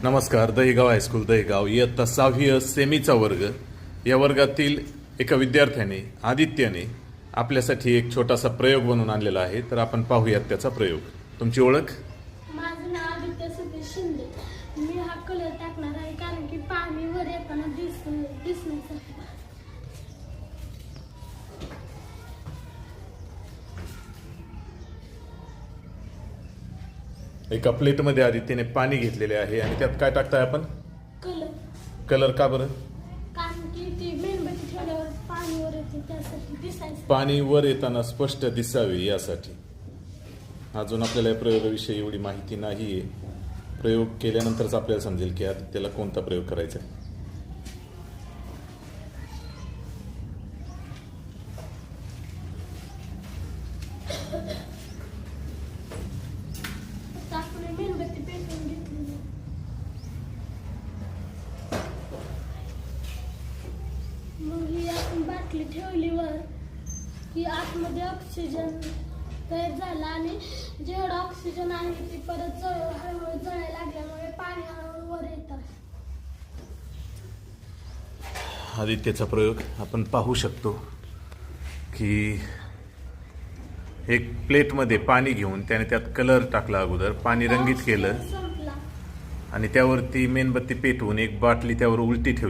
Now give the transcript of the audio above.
नमस्कार. दहीगाव हायस्कूल दहीगाव इयत्ता 6वी सेमीचा वर्ग. या वर्गातील एका विद्यार्थ्याने आदित्यने आपल्यासाठी एक छोटासा प्रयोग बनवून आणलेला आहे. तर आपण पाहूयात त्याचा प्रयोग. तुमची ओळख? माझं नाव आदित्य सतीश शिंदे. मी हा कलर टाकणार आहे कारण की पाणी वर येताना दिसण्यासाठी. एका प्लेटमध्ये आदित्यने पाणी घेतलेले आहे आणि त्यात काय टाकताय आपण? कलर. कलर का बरं? कारण की ती मेणबत्ती ठेवल्यावर पाणी वर येते त्यासाठी दिसायचं. पाणी वर येताना स्पष्ट दिसावे यासाठी. अजून आपल्याला या प्रयोगाविषयी एवढी माहिती नाहीये. प्रयोग केल्यानंतरच आपल्याला समजेल की आदित्यला कोणता प्रयोग करायचा आहे. आपण मेणबत्ती पेटवून घेतली. मग ही आपण बाटली ठेवलीवर की आतमध्ये ऑक्सिजन तयार झाला आणि जेवढं ऑक्सिजन आहे ते परत हळूहळू जळायला लागल्यामुळे पाणी हळूहळू वर येतं. आदित्यचा प्रयोग आपण पाहू शकतो की एक प्लेटमध्ये पाणी घेऊन त्याने त्यात कलर टाकला. अगोदर पाणी रंगीत केलं संपला. आणि त्यावरती मेणबत्ती पेटवून एक बाटली त्यावर उलटी ठेवली.